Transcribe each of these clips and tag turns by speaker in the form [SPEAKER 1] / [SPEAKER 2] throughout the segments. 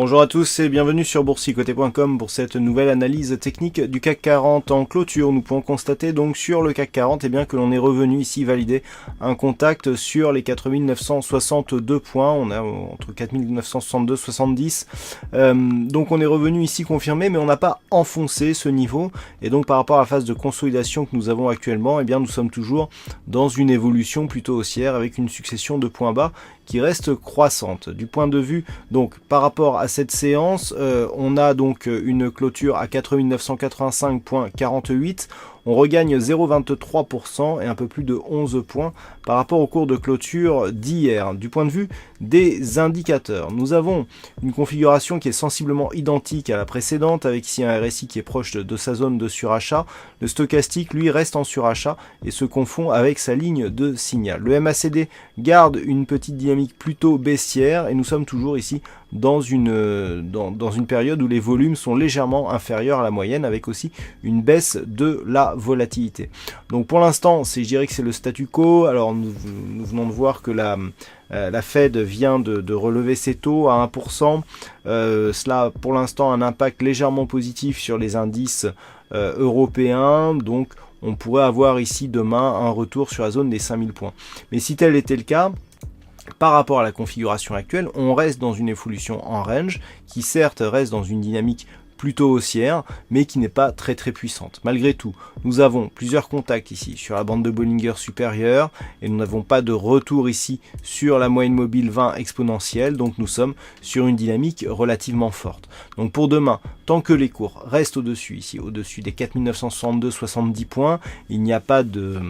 [SPEAKER 1] Bonjour à tous et bienvenue sur boursicoté.com pour cette nouvelle analyse technique du CAC 40 en clôture. Nous pouvons constater donc sur le CAC 40 que l'on est revenu ici valider un contact sur les 4962 points. On a entre 4962 et 70. Donc on est revenu ici confirmé, mais on n'a pas enfoncé ce niveau. Et donc par rapport à la phase de consolidation que nous avons actuellement, nous sommes toujours dans une évolution plutôt haussière avec une succession de points bas qui reste croissante. Du point de vue, donc, par rapport à cette séance, on a donc une clôture à 4985,48. On regagne 0,23% et un peu plus de 11 points par rapport au cours de clôture d'hier. Du point de vue des indicateurs, nous avons une configuration qui est sensiblement identique à la précédente, avec ici un RSI qui est proche de sa zone de surachat. Le stochastique, lui, reste en surachat et se confond avec sa ligne de signal. Le MACD garde une petite dynamique plutôt baissière et nous sommes toujours ici dans une période où les volumes sont légèrement inférieurs à la moyenne, avec aussi une baisse de la volatilité. Donc pour l'instant, je dirais que c'est le statu quo. Alors nous venons de voir que la Fed vient de relever ses taux à 1%. Cela pour l'instant a un impact légèrement positif sur les indices européens. Donc on pourrait avoir ici demain un retour sur la zone des 5000 points. Mais si tel était le cas, par rapport à la configuration actuelle, on reste dans une évolution en range qui certes reste dans une dynamique plutôt haussière, mais qui n'est pas très puissante. Malgré tout, nous avons plusieurs contacts ici sur la bande de Bollinger supérieure et nous n'avons pas de retour ici sur la moyenne mobile 20 exponentielle, donc nous sommes sur une dynamique relativement forte. Donc pour demain, tant que les cours restent au-dessus ici, au-dessus des 4962,70 points, il n'y a pas de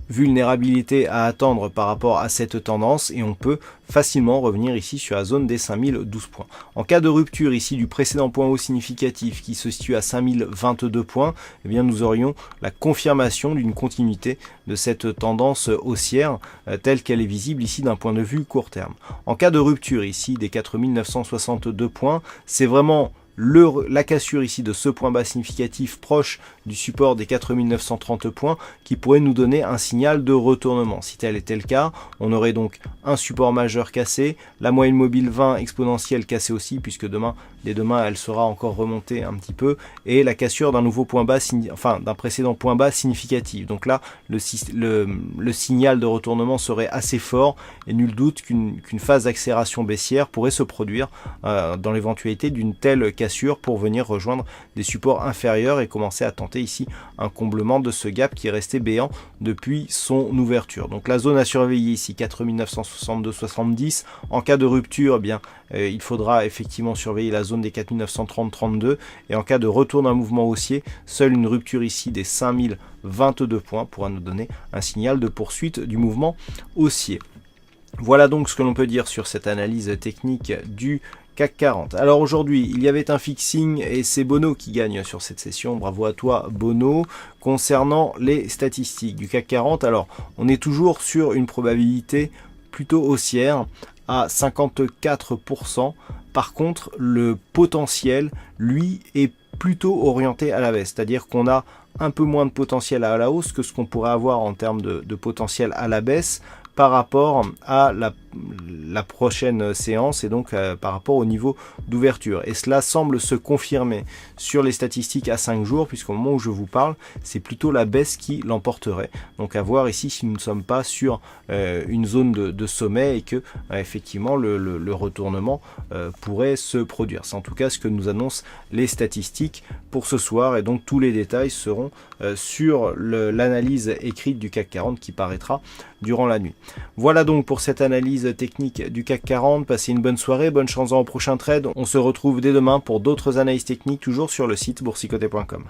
[SPEAKER 1] vulnérabilité à attendre par rapport à cette tendance et on peut facilement revenir ici sur la zone des 5012 points. En cas de rupture ici du précédent point haut significatif qui se situe à 5022 points, nous aurions la confirmation d'une continuité de cette tendance haussière telle qu'elle est visible ici d'un point de vue court terme. En cas de rupture ici des 4962 points, c'est vraiment la cassure ici de ce point bas significatif proche du support des 4930 points qui pourrait nous donner un signal de retournement. Si tel était le cas, on aurait donc un support majeur cassé, la moyenne mobile 20 exponentielle cassée aussi, puisque dès demain elle sera encore remontée un petit peu, et la cassure d'un nouveau point bas, d'un précédent point bas significatif. Donc là, le signal de retournement serait assez fort et nul doute qu'une phase d'accélération baissière pourrait se produire dans l'éventualité d'une telle cassure pour venir rejoindre des supports inférieurs et commencer à tenter ici un comblement de ce gap qui est resté béant depuis son ouverture. Donc la zone à surveiller ici 4962,70. En cas de rupture, il faudra effectivement surveiller la zone des 4930,32 et en cas de retour d'un mouvement haussier, seule une rupture ici des 5022 points pourra nous donner un signal de poursuite du mouvement haussier. Voilà donc ce que l'on peut dire sur cette analyse technique du CAC 40. Alors aujourd'hui, il y avait un fixing et c'est Bono qui gagne sur cette session. Bravo à toi Bono. Concernant les statistiques du CAC 40, alors on est toujours sur une probabilité plutôt haussière à 54%. Par contre, le potentiel, lui, est plutôt orienté à la baisse. C'est-à-dire qu'on a un peu moins de potentiel à la hausse que ce qu'on pourrait avoir en termes de potentiel à la baisse par rapport à la prochaine séance et donc par rapport au niveau d'ouverture. Et cela semble se confirmer sur les statistiques à 5 jours, puisqu'au moment où je vous parle, c'est plutôt la baisse qui l'emporterait. Donc à voir ici si nous ne sommes pas sur une zone de sommet et que effectivement le retournement pourrait se produire. C'est en tout cas ce que nous annoncent les statistiques pour ce soir, et donc tous les détails seront sur l'analyse écrite du CAC 40 qui paraîtra durant la nuit. Voilà donc pour cette analyse technique du CAC 40. Passez une bonne soirée, bonne chance au prochain trade. On se retrouve dès demain pour d'autres analyses techniques, toujours sur le site boursicoté.com.